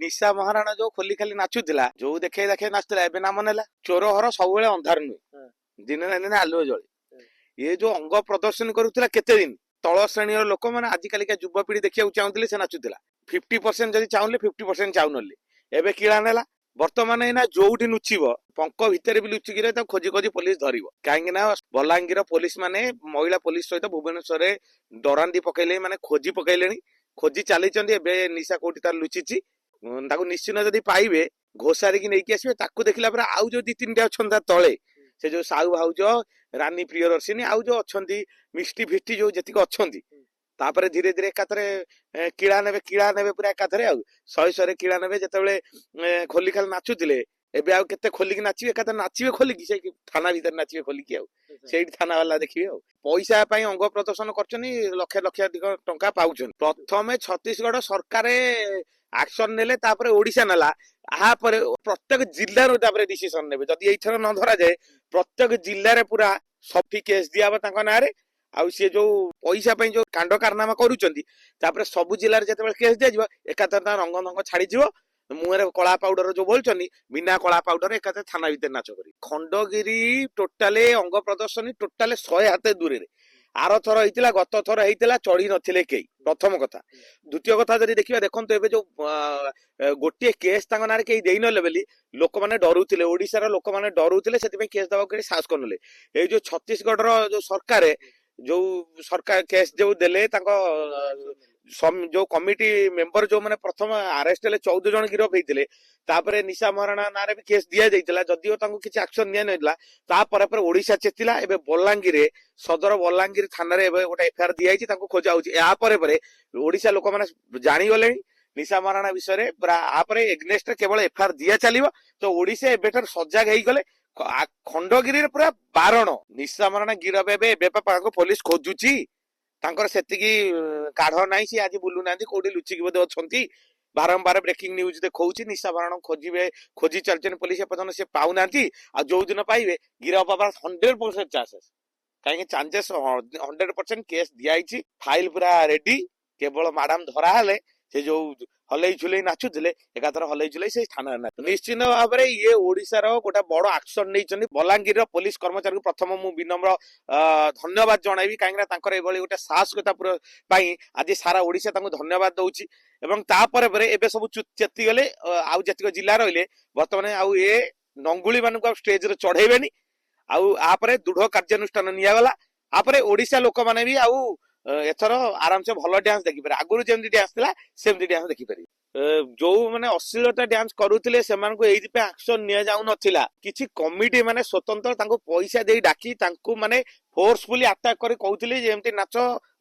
निशा महाराणा जो खोली खाली नाचुला जो देखे देखे नाचुला एबे नाम नेला चोर हर सब अंधार नुहे दिन ना दिन आलुए जले ये जो अंग प्रदर्शन करुला केते दिन तल श्रेणी लोक मैंने आजिकालिका युवपीढ़ी देखा चाहूले से नाचुला 50% जदि चाहूले 50% चाहूनले एबे किड़ा नेला बर्तमान एना जोठी लुचिब पंक भितर भी लुचिकी खोजी खोजी पुलिस धर कहीं बलांगीर पुलिस माने महिला पुलिस सहित भुवनेश्वर डरांदी पकईले माने खोजी पकईले खोजी चली निशा कोठी तार लुचिची निश्चित जदि पाइबे घोषारिकी नहीं आसवे ताकू देखला आउ जो 2-3 अच्छा तले से जो साहू भाउज रानी प्रियदर्शिनी आउ जो अच्छा मिष्टी फिष्टी जो जी अच्छा तापर धीरे धीरे एकाथरे किड़ा नेबे पूरा एकाथरे आउ 100 किड़ा नेबे जेतेबेले खोली खाली नाचुतिले एबे आउ केते खोलिकी नाचिबे एकाथरे नाचिबे खोलिकी से थाना भीतर नाचिबे खोलिकी आउ सेठी थाना वाला देखिबे आउ पैसा पई अंग प्रदर्शन करछनी लक्ष लक्ष टंका पाउछन प्रथमे छत्तीसगढ़ सरकार एक्शन नेले तापर ओडिशा नेला आ पर प्रत्येक जिल्ला रो तापर डिसीजन नेबे जदि एथर न धरा जाए प्रत्येक जिल्ला रे पूरा सफी केस दियाबा तांका नारे आउ सी जो पैसा पई जो कांड कारनामा करूचंती तापर सब जिल्ला रे जते केस दिया जिवो एकातर रंग रंग छाड़ी जिवो मुहरे कला पाउडर जो बोलछनी बिना कला पाउडर एकातर थाना भीतर नाच करी खंडगिरी टोटाले अंग प्रदर्शनी टोटाले 100 हाथ दूर रे आर थर होइतिला गत थर होइतिला चढ़ी नथिले केई प्रथम कथा द्वितीय कथा जदि देखिबा देखंतु एबे जो गोटे केस तांग नारे केई देई नले बेली लोक माने डरुतिले ओडिसा रो लोक माने डरुतिले सेति पे केस दबा के साहस करनले ए जो छत्तीसगढ़ रो जो सरकार केस जो देले तांको जो कमिटी मेंबर जो माने प्रथम अरेस्ट ले 14 जन गिरफ हेतिले तापरे निशा महाराणा नारे भी केस दिया जाइतिला जदिओ तांको किछि एक्शन निया नैला ता पर ओडिशा चेतिला एबे बलांगीर सदर बलांगीर थाना रे एबे गोटे एफआईआर दिया जाइछि तांको खोजा होछि या पर ओडिशा लोक माने जानि गले निशा महाराणा विषय रे आ पर एग्नेस्ट केवल एफआईआर दिया चलिबो तो ओडिशा एबेटर सजाग हेई गले खंडगिरी रे पूरा बारण निशा महाराणा गिरफ एबे पाको पुलिस खोजुची तांकर सेतिकी काढ नाही सी आज बुलु नांदी कोडी लुचिकी बदे अछंती बारंबार ब्रेकिंग न्यूज देखौची निशा महाराणा खोजी चलचन पुलिस पदन से पाउ नांती आ जो दिन पाइबे गिरफ बाबा 100% चांसेस काहे चांसेस 100% केस दियाइची फाइल पूरा रेडी केवल मैडम धरा हले से जो हलै झुलै नाचुले एकातर हलै झुलै से थाना ना निश्चित भाव में ये ओडिसा रो गोटा बड़ एक्शन नहीं बलांगीर पुलिस कर्मचारी प्रथम मु विनम्र धन्यवाद जनइबी कहीं तांकर एभली गोटे साहसिकता पई आज सारा ओडिसा तांको धन्यवाद दउची एवं तापर परे एबे सब चेती गले आउ जतिक जिल्ला रहिले वर्तमान आउ ए नंगुली मानक स्टेज रे चढ़ेबेनी आउ आपरे दृढ़ कार्यानुष्ठान निया गला आपरे ओडिसा लोक माने भी आउ एथर आराम से भल डांस देखि पारे आगुरु जेमति डांस थिला सेमति डांस देखि पारे जो माने अश्लीलता डांस करूथिले सेमान को एही पे एक्शन निया जाउ नथिला किछि कमिटी माने स्वतंत्र तांको पैसा देई डाकी तांको माने फोर्सफुली अटैक करी कहउथिले जेमति नाच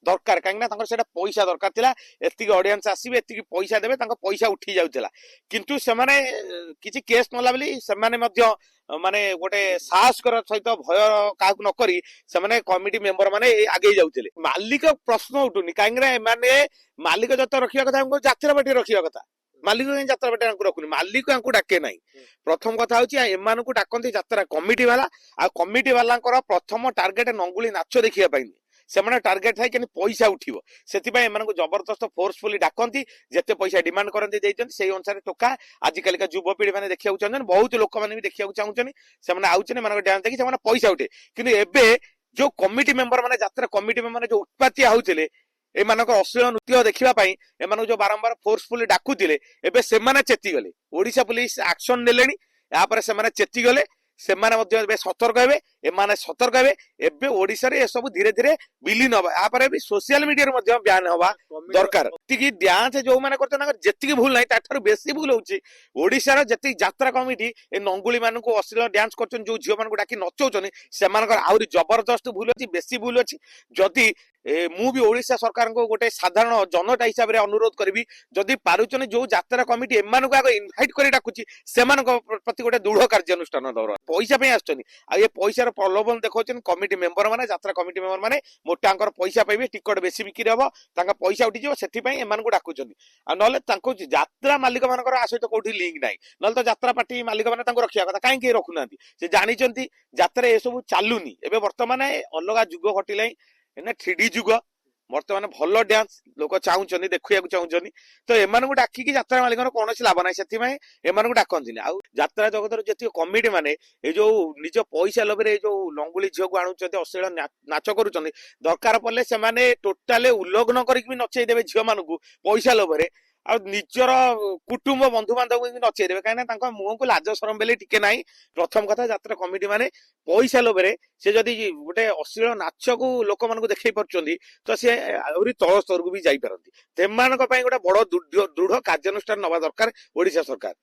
दरकार काहे ना तांकर सेटा पैसा दरकार थिला एतिक ऑडियंस आसीबे एतिक पैसा देबे तांको पैसा उठी जाउथिला किंतु से माने किछि केस नला बेली से माने मध्य माने गोटे साहस कर सहित भय काहू न करी से माने कमिटी मेंबर माने आगे जाउथिले मालिक प्रश्न उठुनी काहे माने मालिक जत रखिया कथा हमको यात्रा बाटी रखिया कथा मालिक यात्रा बाटी रखुनी मालिक डाके ना प्रथम कथा हूँ एम को डाकती यात्रा कमिटी वाला आ कमिटी वाला प्रथम टार्गेट नंगुली नाच देखा से टार्गेट है कि पैसा उठिबो सेतिपय एमानकु जबरदस्त फोर्सफुली डाकंती जेते पैसा डिमांड करंती देइचन सेही अनुसार टोका आजिकालिका युवपीढ़ी माने देखियाउ चाहन बहुत लोक माने भी देखियाउ चाहउचन से माने आउचन माने डांस देखि से माने पैसा उठे किंतु एबे जो कमिटी मेंबर माने यात्रा कमिटी मेंबर माने जो उत्पातिया होउथिले एमानक अश्लील नृत्य देखिबा पई एमानकु जो बारंबार फोर्सफुली डाकुथिले एबे से माने चेती गले ओडिशा पुलिस एक्शन नेलेनी या पर से माने चेती गले से सतर्क हे एमाने सतर्क हे एबे ओडिसा रे सब धीरे धीरे विलीन हबा या पर भी सोशल मीडिया रे मध्य ब्यान हबा दरकार तिकी डांस जो माने करते ना जेतिकी भूल नाही ताठार बेसी भूल होउची ओडिसा रे जेति यात्रा कमिटी ए नंगुली मानन को अश्लील डांस करचन जो झियो मान को डाकी नचौचन से मानकर आउरी जबरदस्त भूल अछि बेसी भूल अछि जदि मु भी ओडिसा सरकार को गोटे साधारण जनता हिसाब रे अनुरोध करबी जदि पारुचन जो यात्रा कमिटी एमान को आगे इनवाइट करी डाकुची सेमान को प्रति गोटे दृढ़ कार्यानुष्ठान दौर पैसा पे आछनी आ ये पैसा रो प्रलोभन देखौचन कमिटी मेंबर माने यात्रा कमिटी मेंबर माने मोटांकर पैसा पाइबे टिकट बेसी बिक्री हबो तांका पैसा उठी जिवो सेठी पई एमान को डाकुचनी आ नले तांको यात्रा मालिक मानकर आसो तो कोठी लिंक नाही नले तो यात्रा पार्टी मालिक माने तांको रखिया कथा काहे के रखुनांती से जानिचंती यात्रा ए सब चालुनी एबे वर्तमान अलगा जुग घटिलाई एना 3D जुग ବର୍ତ୍ତମାନ ଭଲ ଡ୍ୟାନ୍ସ ଲୋକ ଚାହୁଁଛନ୍ତି, ଦେଖିବାକୁ ଚାହୁଁଛନ୍ତି, ତ ଏମାନଙ୍କୁ ଡାକିକି ଯାତ୍ରା ମାଲିକର କୌଣସି ଲାଭ ନାହିଁ, ସେଥିପାଇଁ ଏମାନଙ୍କୁ ଡାକନ୍ତିନି। ଆଉ ଯାତ୍ରା ଜଗତର ଯେତିକି କମିଟି ମାନେ ଏଇ ଯୋଉ ନିଜ ପଇସା ଲୋଭରେ ଏଇ ଯୋଉ ଲଙ୍ଗୁଳି ଝିଅକୁ ଆଣୁଛନ୍ତି, ଅଶ୍ଳୀଳ ନାଚ କରୁଛନ୍ତି, ଦରକାର ପଡିଲେ ସେମାନେ ଟୋଟାଲି ଉଲ୍ଲଗ୍ନ କରିକି ବି ନଚେଇ ଦେବେ ଝିଅ ମାନଙ୍କୁ ପଇସା ଲୋଭରେ। ଆଉ ନିଜର କୁଟୁମ୍ବ ବନ୍ଧୁବାନ୍ଧବ ନଚେଇ ଦେବେ, କାହିଁକିନା ତାଙ୍କ ମୁହଁକୁ ଲାଜ ସରମ ବୋଲି ଟିକେ ନାହିଁ। ପ୍ରଥମ କଥା, ଯାତ୍ରା କମିଟି ମାନେ ପଇସା ଲୋଭରେ ସେ ଯଦି ଗୋଟେ ଅଶ୍ଳୀଳ ନାଚକୁ ଲୋକମାନଙ୍କୁ ଦେଖେଇ ପାରୁଛନ୍ତି, ତ ସେ ଆହୁରି ତଳ ସ୍ତରକୁ ବି ଯାଇପାରନ୍ତି। ସେମାନଙ୍କ ପାଇଁ ଗୋଟେ ବଡ ଦୃଢ କାର୍ଯ୍ୟାନୁଷ୍ଠାନ ନବା ଦରକାର ଓଡିଶା ସରକାର।